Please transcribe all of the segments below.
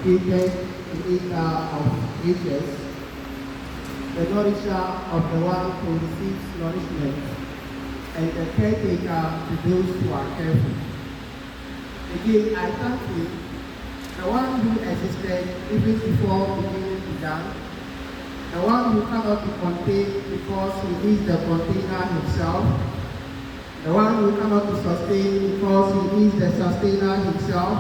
created the eater of ages, the nourisher of the one who receives nourishment, and the caretaker to those who are careful. Again, I thank you, the one who existed even before beginning began, the one who cannot be contained because he is the container himself, the one who cannot be sustained because he is the sustainer himself,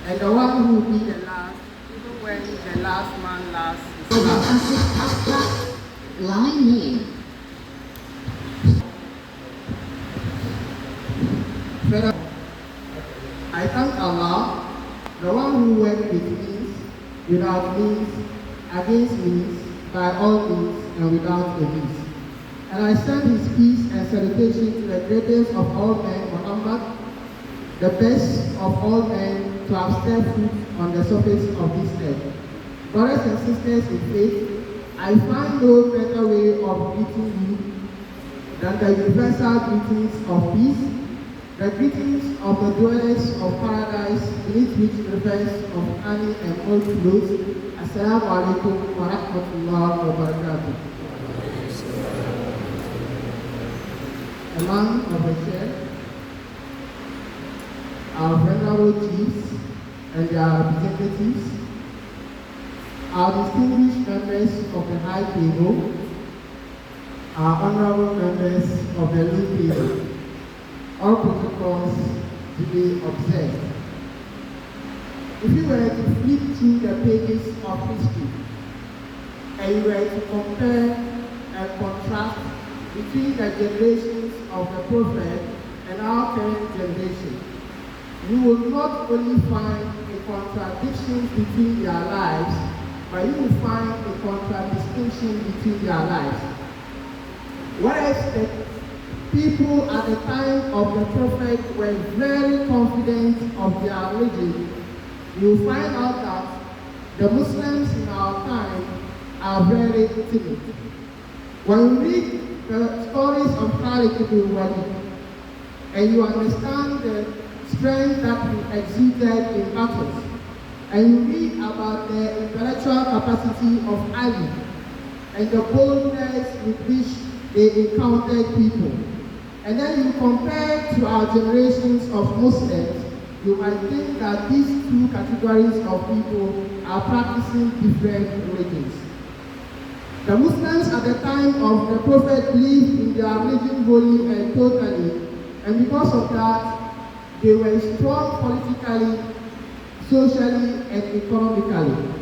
and the one who will be the last, even when the last man lasts. Line name. I thank Allah, the one who worked with means, without means, against means, by all means, and without a means. And I send his peace and salutation to the greatest of all men, Muhammad, the best of all men to have stepped foot on the surface of this earth. Brothers and sisters in faith, I find no better way of greeting you than the universal greetings of peace, the greetings of the dwellers of paradise, beneath which rivers of honey and old clothes. Assalamu alaikum wa rahmatullahi wa barakatuh. Among of the church, our venerable chiefs and their representatives, our distinguished members of the high table, our honorable members of the low table, all protocols to be observed. If you were to flip through the pages of history and you were to compare and contrast between the generations of the Prophet and our current generation, you will not only find a contradiction between their lives, but you will find a contradistinction between their lives. Whereas the people at the time of the Prophet were very confident of their religion, you will find out that the Muslims in our time are very timid. When we read the stories of Khalid ibn Walid, and you understand the strength that he exuded in battles, and you read about the intellectual capacity of Ali, and the boldness with which they encountered people, and then you compare to our generations of Muslims, you might think that these two categories of people are practicing different religions. The Muslims at the time of the Prophet believed in their religion wholly and totally, and because of that, they were strong politically, socially, and economically.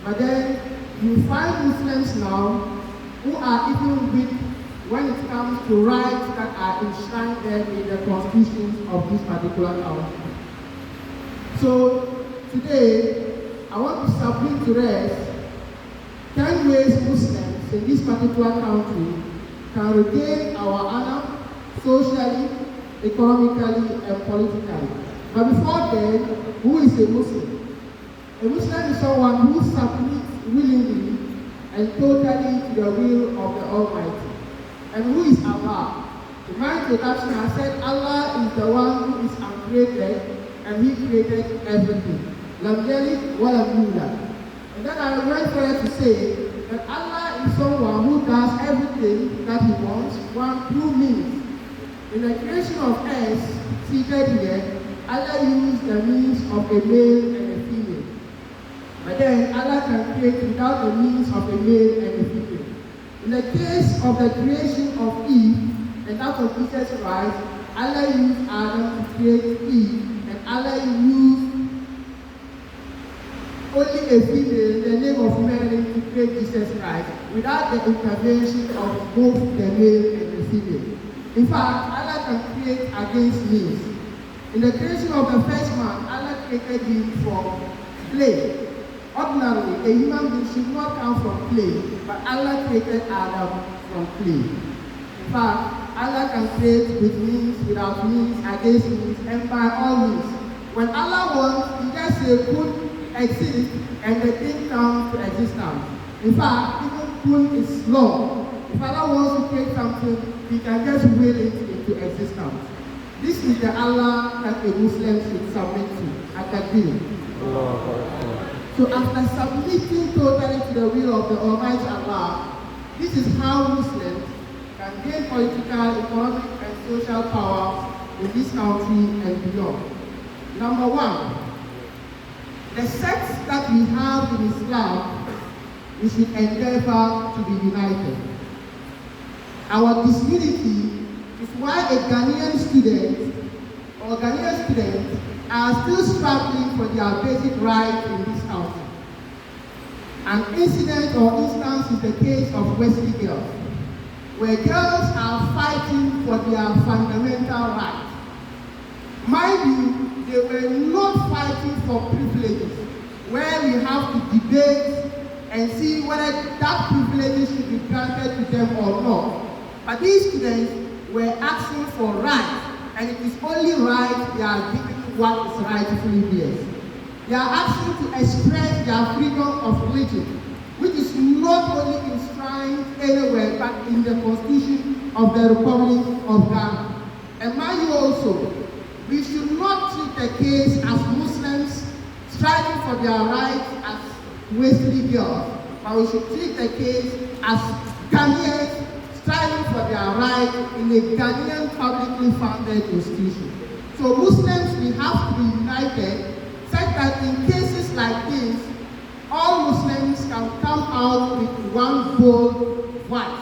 But then you find Muslims now who are even weak when it comes to rights that are enshrined there in the constitutions of this particular country. So today, I want to submit to rest 10 ways Muslims in this particular country can regain our honor socially, economically, and politically. But before then, who is a Muslim? A Muslim is someone who submits willingly and totally to the will of the Almighty. And who is Allah? In my introduction, I said Allah is the one who is uncreated, and He created everything. Lam yalid wa lam yulad. And then I went further to say that Allah is someone who does everything that He wants, one through means. In the creation of earth, seated here, Allah used the means of a male and a female. But then Allah can create without the means of a male and a female. In the case of the creation of Eve and that of Jesus Christ, Allah used Adam to create Eve, and Allah used only a female, the name of Mary, to create Jesus Christ, without the intervention of both the male and the female. In fact, Allah can create against means. In the creation of the first man, Allah created him from clay. Ordinarily, a human being should not come from clay, but Allah created Adam from clay. In fact, Allah can create with means, without means, against means, and by all means. When Allah wants, He just says, "Kun exist," and the thing comes to existence. In fact, even kun is law. If Allah wants to create something, He can just will it into existence. This is the Allah that a Muslim should submit to at the beginning. So after submitting totally to the will of the Almighty Allah, this is how Muslims can gain political, economic, and social power in this country and beyond. Number one, the sects that we have in Islam, we should endeavor to be united. Our disunity is why a Ghanaian student or Ghanaian students are still struggling for their basic rights in this country. An incident or instance is the case of Wesley girls, where girls are fighting for their fundamental rights. Mind you, they were not fighting for privileges, where we have to debate and see whether that privileges should be granted to them or not. But these students were asking for rights, and it is only right they are giving what is rightfully theirs. They are asking to express their freedom of religion, which is not only enshrined anywhere but in the Constitution of the Republic of Ghana. And mind you also, we should not treat the case as Muslims striving for their rights as Wesley girls, but we should treat the case as Ghanaians striving for their rights in a Ghanaian publicly funded institution. So Muslims, we have to be united, such that in cases like this, all Muslims can come out with one bold voice.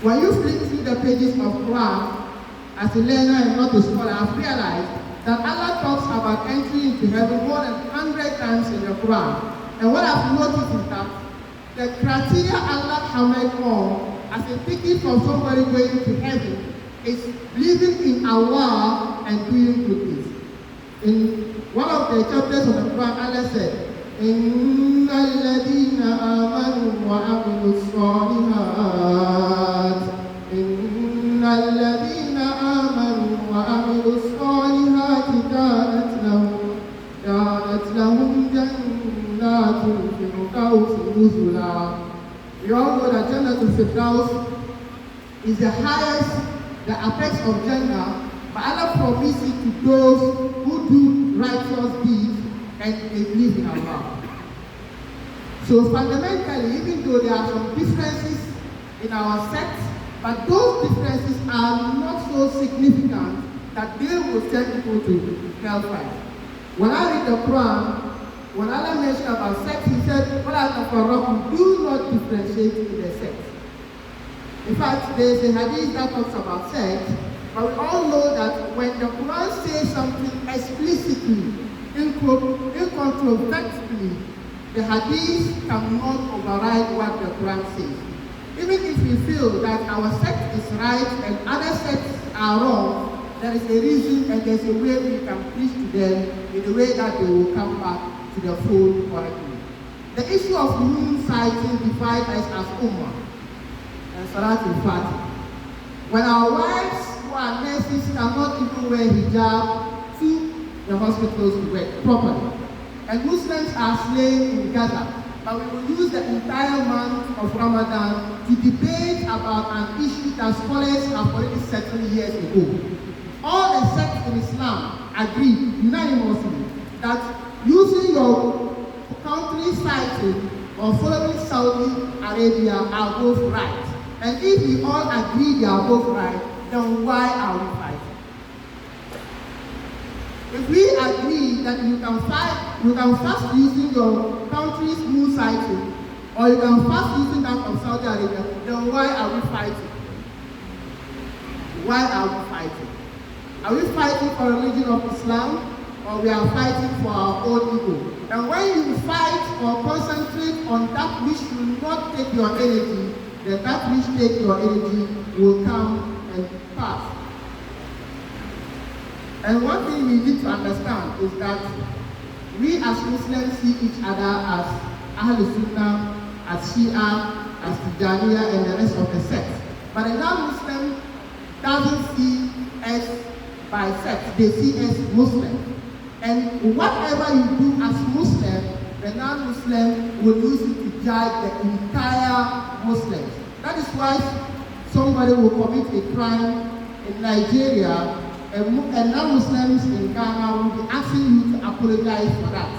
When you flip through the pages of Quran, as a learner and not a scholar, I've realized that Allah talks about entry into heaven more than 100 times in the Quran. And what I've noticed is that the criteria Allah hammered on as a ticket for somebody going to heaven is believing in Allah and doing good deeds. In one of the chapters of the Quran, Allah said, إِنَّ الَّذِينَ آمَنُوا وَعَمِلُوا الصَّالِحَاتِ إِنَّ الَّذِينَ آمَنُوا وَعَمِلُوا الصَّالِحَاتِ كانت لهم جنات الفردوس نزلا. We all know that Jannatul Firdaws is the highest, the apex of Jannah, but Allah promises it to those who do righteous deeds and they believe in Allah. So fundamentally, even though there are some differences in our sects, but those differences are not so significant that they will send people to hellfire. When I read the Quran, when Allah mentioned about sex, he said, do not differentiate in the sex. In fact, there is a hadith that talks about sex, but we all know that when the Quran says something explicitly, incontrovertibly, the hadith cannot override what the Quran says. Even if we feel that our sect is right and other sects are wrong, there is a reason and there's a way we can preach to them in a way that they will come back to the fold correctly. The issue of moon sighting divides us as Ummah and Salat al-Fatih. When our wives who are nurses cannot even wear hijab to the hospitals to work properly, and Muslims are slain in Gaza, but we will use the entire month of Ramadan to debate about an issue that scholars have already settled years ago. All the sects in Islam agree unanimously that using your country sighting or following Saudi Arabia are both right. And if we all agree they are both right, then why are we fighting? If we agree that you can fast using your country's moon sighting, or you can fast using that of Saudi Arabia, then why are we fighting? Why are we fighting? Are we fighting for the religion of Islam, or we are fighting for our own ego? And when you fight or concentrate on that which will not take your energy, then that which takes your energy will come and pass. And one thing we need to understand is that we as Muslims see each other as Ahlul Sunnah, as Shia, as Tijaniya, and the rest of the sects. But a non-Muslim doesn't see us by sex, they see us Muslim. And whatever you do as Muslim, the non-Muslim will use it to judge the entire Muslims. That is why somebody will commit a crime in Nigeria, and non-Muslims in Ghana will be asking you to apologize for that.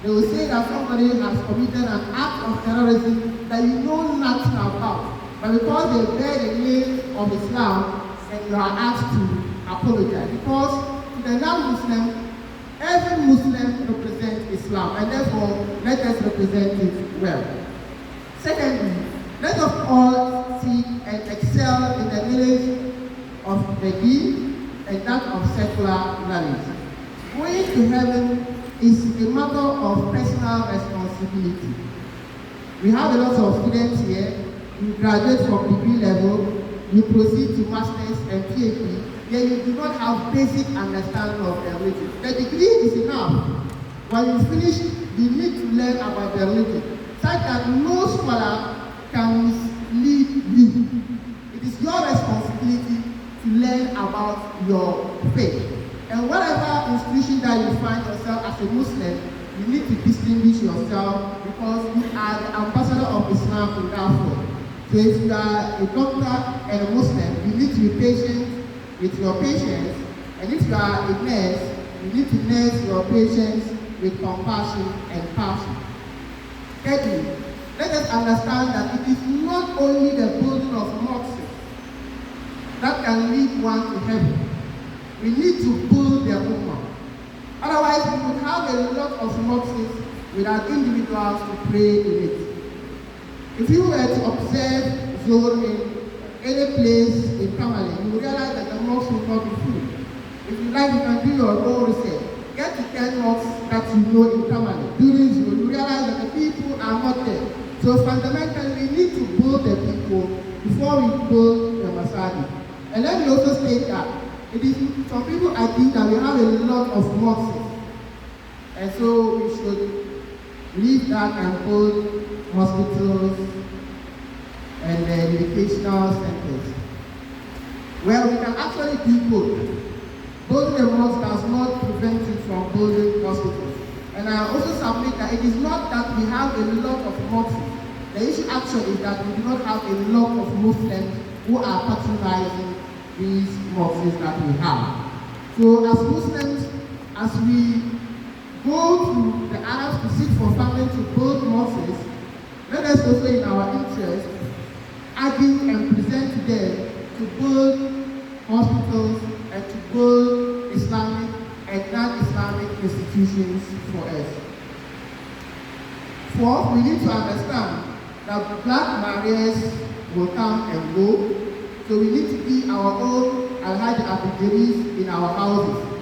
They will say that somebody has committed an act of terrorism that you know nothing about. But because they bear the name of Islam, and you are asked to apologize. Because to the non-Muslim, every Muslim represents Islam, and therefore let us represent it well. Secondly, let us all seek and excel in the knowledge of the deen and that of secular knowledge. Going to heaven is a matter of personal responsibility. We have a lot of students here. You graduate from degree level, you proceed to masters and PhD, yet you do not have basic understanding of the religion. The degree is enough. When you finish, you need to learn about the religion, such that no scholar can mislead you. It is your responsibility to learn about your faith. And whatever institution that you find yourself as a Muslim, you need to distinguish yourself because you are the ambassador of Islam in that form. So if you are a doctor and a Muslim, you need to be patient with your patients. And if you are a nurse, you need to nurse your patients with compassion and passion. Thirdly, let us understand that it is not only the building of mosques that can lead one to heaven. We need to build the ummah. Otherwise, we would have a lot of mosques without individuals to pray in it. If you were to observe Zohar in any place in Tamale, you will realize that the mosque will not be full. If you like, you can do your own research. Get to 10 mosques that you know in Tamale. During Zohar, you realize that the people are not there. So fundamentally, we need to build the people before we build the masjid. And let me also state that it is, some people argue that we have a lot of mosques. And so we should leave that and build hospitals and educational centers. Well, we can actually do both. Building a mosque does not prevent you from building hospitals. And I also submit that it is not that we have a lot of mosques. The issue actually is that we do not have a lot of Muslims who are patronizing these mosques that we have. So as Muslims, as we go to the Arabs to seek for funding to build mosques, let us also in our interest argue and present to them to build hospitals and to build Islamic and non-Islamic institutions for us. Fourth, we need to understand that black barriers will come and go, so we need to be our own Alhaji Abujaris in our houses.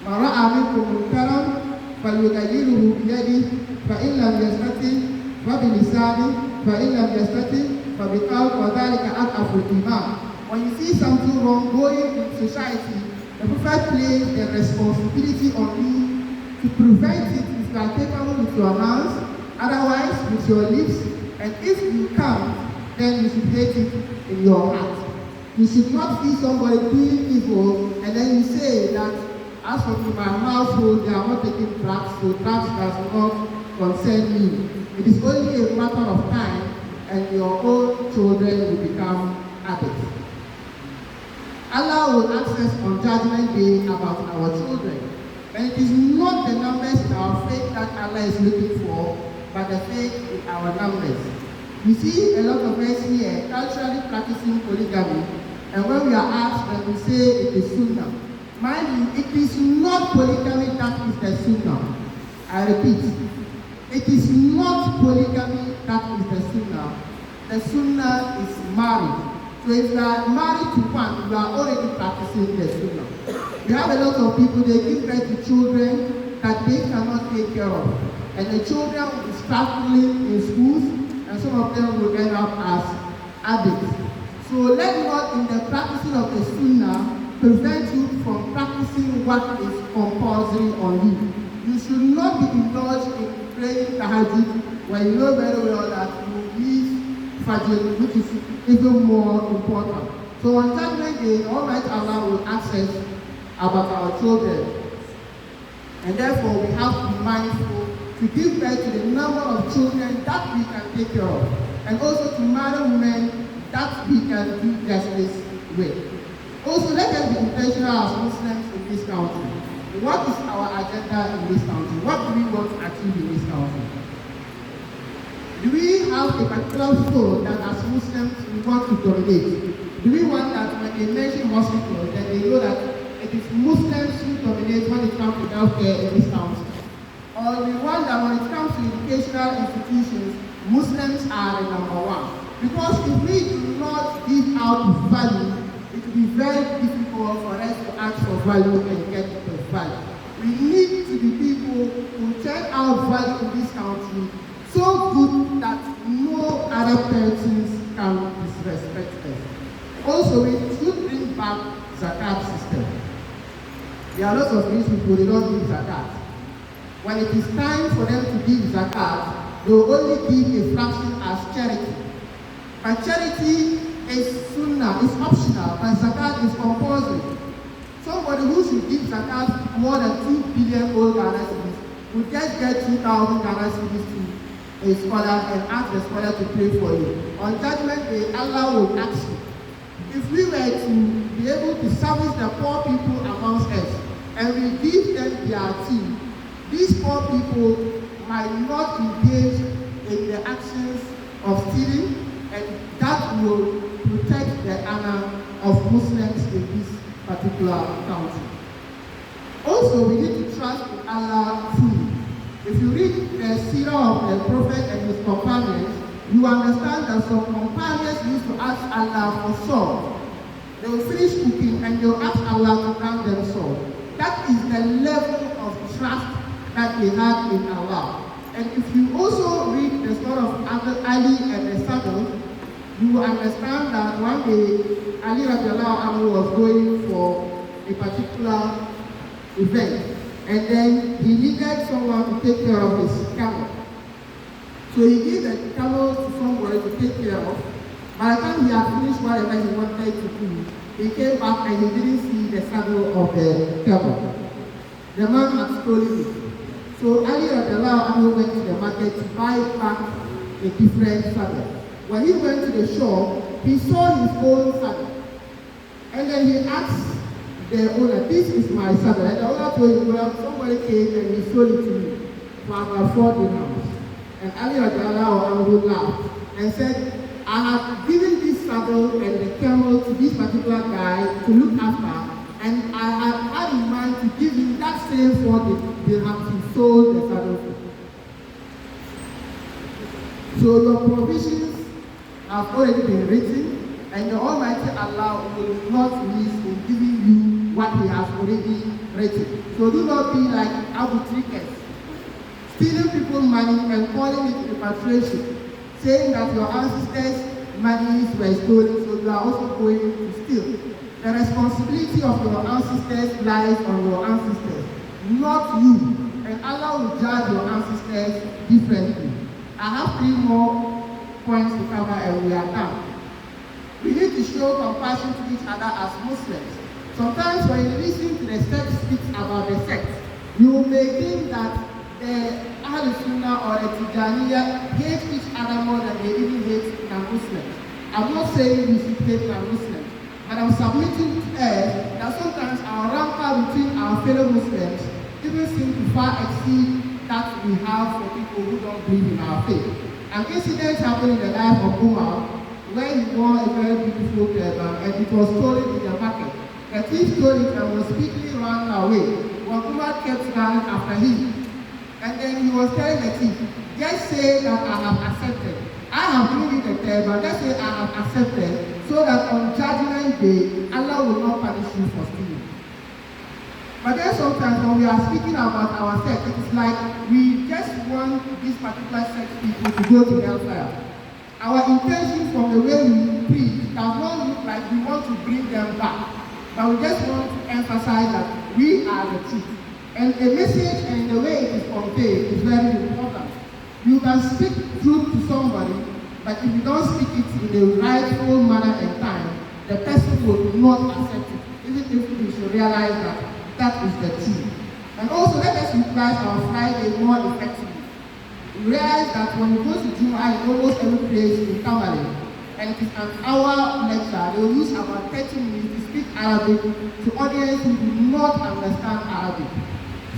Mara aminkum munkaran falyughayyirhu biyadihi fa in lam yastati' fa bilisanihi fa in lam yastati' fa biqalbihi wa dhalika ad'afu al-iman. When you see something wrong going in society, the Prophet places the responsibility on you to prevent it if you are capable with your hands, otherwise with your lips, and if you can't, then you should hate it in your heart. You should not see somebody doing evil and then you say that as for my household, they are not taking drugs, so drugs does not concern me. It is only a matter of time and your own children will become addicts. Allah will ask us on Judgment Day about our children. And it is not the numbers in our faith that Allah is looking for, but the faith in our numbers. We see a lot of us here culturally practicing polygamy, and when we are asked, then we say it is Sunnah. Mind you, it is not polygamy that is the Sunnah. I repeat, it is not polygamy that is the Sunnah. The Sunnah is marriage. So if you are married to one, you are already practicing the Sunnah. We have a lot of people, they give birth to children that they cannot take care of. And the children will be struggling in schools, and some of them will end up as addicts. So let not in the practicing of the Sunnah prevent you from practicing what is compulsory on you. You should not be indulged in praying tahajjud when you know very well that you will miss Fajr, which is even more important. So on Judgment Day, Almighty Allah will ask us about our children. And therefore we have to be mindful to give birth to the number of children that we can take care of. And also to marry women that we can do justice with. Also, let us be intentional as Muslims in this country. what is our agenda in this country? What do we want to achieve in this country? Do we have a particular soul that as Muslims we want to dominate? Do we want that when they mention hospitals, then they know that it is Muslims who dominate when it comes to healthcare in this country? Or we want that when it comes to educational institutions, Muslims are the number one? Because if we do not give out value, it will be very difficult for us to ask for value and get the value. We need to be people who turn out value in this country so good that no other persons can disrespect us. Also, we should bring back zakat system. There are lots of rich people, they don't give zakat. When it is time for them to give zakat, they will only give a fraction as charity. But charity is sunnah, it's optional, but zakat is compulsory. Somebody who should give zakat more than 2 billion old Ghana cedis will just get 2,000 Ghana cedis to a scholar and ask the scholar to pray for you. On judgment day, Allah will ask you. If we were to be able to service the poor people amongst us and we give them their tea, these poor people might not engage in the actions of stealing, and that will protect the honor of Muslims in this particular country. Also, we need to trust in Allah fully. If you read the seerah of the Prophet and his companions, you understand that some companions used to ask Allah for salt. They will finish cooking and they will ask Allah to grant them salt. That is the level of trust that they had in Allah. And if you also read the story of Ali and the saddle, you will understand that one day Ali radiallahu anhu was going for a particular event. And then he needed someone to take care of his camel. So he gave the camel to somebody to take care of. By the time he had finished whatever he wanted to do, he came back and he didn't see the saddle of the camel. The man had stolen it. So Ali radiallahu anhu went to the market to buy back a different saddle. When he went to the shop, he saw his own saddle. And then he asked the owner, "This is my saddle." And the owner told him, "Well, somebody came and he sold it to me for about 4 dirhams." And Ali radiallahu anhu laughed and said, "I have given this saddle and the camel to this particular guy to look after, and I have had in mind to give him that same 4 dirhams he sold the saddle for." So your provisions have already been written, and the Almighty Allah will not miss in giving you what He has already written. So do not be like Abu Trickers, stealing people's money and calling it repatriation, saying that your ancestors' monies were stolen, so you are also going to steal. The responsibility of your ancestors lies on your ancestors, not you. And Allah will judge your ancestors differently. I have 3 more points to cover and we are done. We need to show compassion to each other as Muslims. Sometimes when you listen to the sect speaks about the sect, you may think that the Ahlul Sunnah or the Tijaniya hate each other more than they even hate non-Muslims. I'm not saying we should hate non-Muslims, but I'm submitting to us that sometimes our rancor between our fellow Muslims even seem to far exceed that we have for people who don't believe in our faith. An incident happened in the life of Umar where he wore a very beautiful turban and it was stolen in the market. The thief stole it and was quickly run away. When Umar kept running after him, and then he was telling the thief, "Just say that I have accepted. I have given you the turban. Just say I have accepted, so that on Judgment Day, Allah will not punish you for stealing." But then sometimes when we are speaking about our sect, it is like we just want these particular sect people to go to hellfire. Our intention from the way we preach does not look like we want to bring them back, but we just want to emphasize that we are the truth. And a message and the way it is conveyed is very important. You can speak truth to somebody, but if you don't speak it in the rightful manner and time, the person will not accept it, even if we should realize that that is the truth. And also let us utilize our Friday more effectively. We realize that when we go to Jumu'ah in almost every place in Kamale, and it is an hour lecture, they will use about 30 minutes to speak Arabic to audience who do not understand Arabic.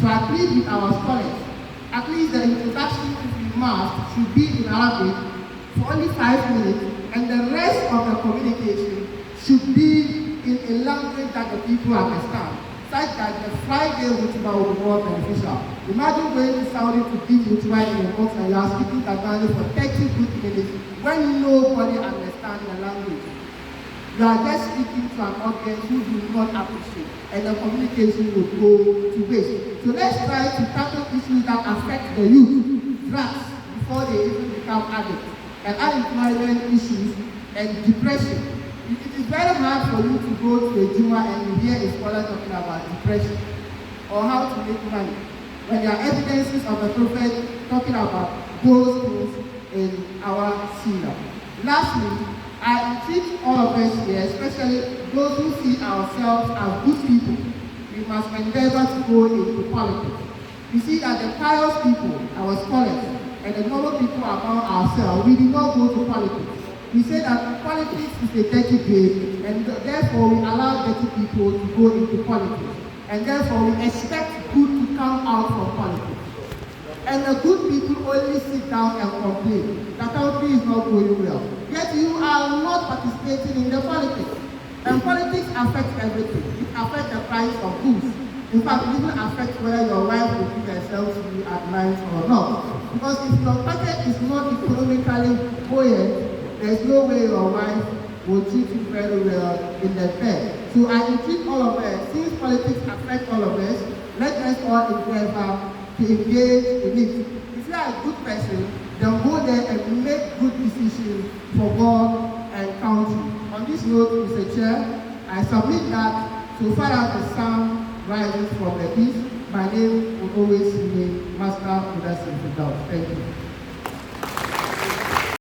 So I plead with our scholars, at least the introduction to the mass should be in Arabic for only 5 minutes, and the rest of the communication should be in a language that the people understand, such that the Friday Hutuba will be more beneficial. Imagine going to Saudi to give Hutuba in a box and you are speaking Tagalog for 30 good minutes when nobody understands the language. You are just speaking to an audience who do not appreciate, and the communication will go to waste. So let's try to tackle issues that affect the youth, drugs, before they even become addicts, and unemployment issues and depression. It is very hard for you to go to a Juma and you hear a scholar talking about depression or how to make money, when there are evidences of the Prophet talking about those things in our Seerah. Lastly, I entreat all of us here, especially those who see ourselves as good people, we must endeavor to go into politics. You see that the pious people, our scholars, and the normal people among ourselves, we do not go to politics. We say that politics is a dirty game, and therefore we allow dirty people to go into politics. And therefore we expect good to come out from politics. And the good people only sit down and complain. The country is not going well. Yet you are not participating in the politics. And politics affects everything. It affects the price of goods. In fact, it even affects whether your wife will give herself to you at night or not. Because if your pocket is not economically buoyant, there's no way your wife will treat you very well in the bed. So I entreat all of us, since politics affect all of us, let us all endeavor to engage in it. If you are a good person, then go there and make good decisions for God and country. On this note, Mr. Chair, I submit that so far as the sun rises from the east, my name will always remain Master Mudassir Firdaws. Thank you.